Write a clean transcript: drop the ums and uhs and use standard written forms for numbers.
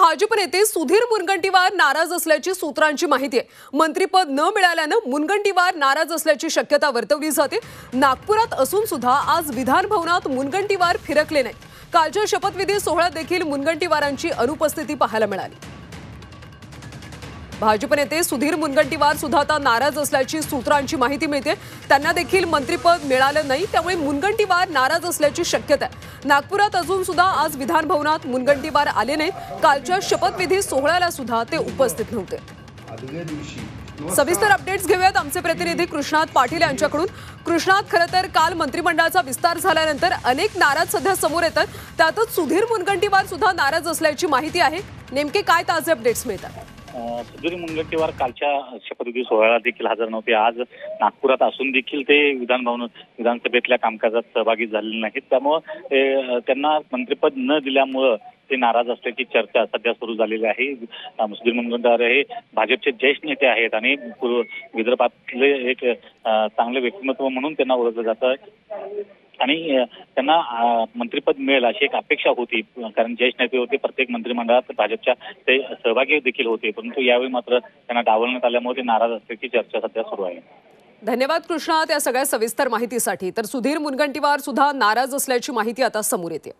भाजप नेते सुधीर मुनगंटीवार नाराज असल्याची सूत्रांची माहिती आहे। मंत्रीपद न मिळाल्यानं मुनगंटीवार नाराज असल्याची शक्यता वर्तवली जाते। नागपुरात असून सुद्धा आज विधान भवनात मुनगंटीवार फिरकले नाही। कालच्या शपथविधी सोहळ्यात देखील मुनगंटीवारांची अनुपस्थिती पाहायला मिळाली। भाजप नेते सुधीर मुनगंटीवार सुद्धा आता नाराज असल्याची सूत्रांची माहिती मिळते। त्यांना देखील मंत्रिपद मिळालं नाही, त्यामुळे मुनगंटीवार नाराज असल्याची शक्यता आहे। नागपुरात अजून सुद्धा आज विधान भवनात मुनगंटीवार आले नाहीत। कालच्या शपथविधी सोहळ्याला सुद्धा ते उपस्थित नव्हते। सविस्तर अपडेट्स घेऊयात आमचे प्रतिनिधी कृष्णात पाटील यांच्याकडून। कृष्णात, खरं तर काल मंत्रिमंडळाचा विस्तार झाल्यानंतर अनेक नाराज सध्या समोर येतात, त्यातच सुधीर मुनगंटीवार सुद्धा नाराज असल्याची माहिती आहे। नेमके काय ताजे अपडेट्स मिळतात? सुधीर मुनगंटीवार कालच्या शपथविधी सोहळ्याला देखील हजर नव्हते। आज नागपुरात असून देखील ते विधानसभेतल्या कामकाजात सहभागी झालेले नाहीत, त्यामुळे त्यांना मंत्रिपद न दिल्यामुळे ते नाराज असल्याची चर्चा सध्या सुरू झालेली आहे। सुधीर मुनगंटीवार हे भाजपचे ज्येष्ठ नेते आहेत आणि विदर्भातले एक चांगले व्यक्तिमत्व म्हणून त्यांना ओळखलं जातं आणि त्यांना मंत्रिपद मिळेल अशी एक अपेक्षा होती, कारण ज्येष्ठ नेते होते, प्रत्येक मंत्रिमंडळात भाजपच्या ते सहभागी देखील होते, परंतु यावेळी मात्र त्यांना डावलण्यात आल्यामुळे ते नाराज असल्याची चर्चा सध्या सुरू आहे। धन्यवाद कृष्णा, त्या सगळ्या सविस्तर माहितीसाठी। तर सुधीर मुनगंटीवार सुद्धा नाराज असल्याची माहिती आता समोर येते।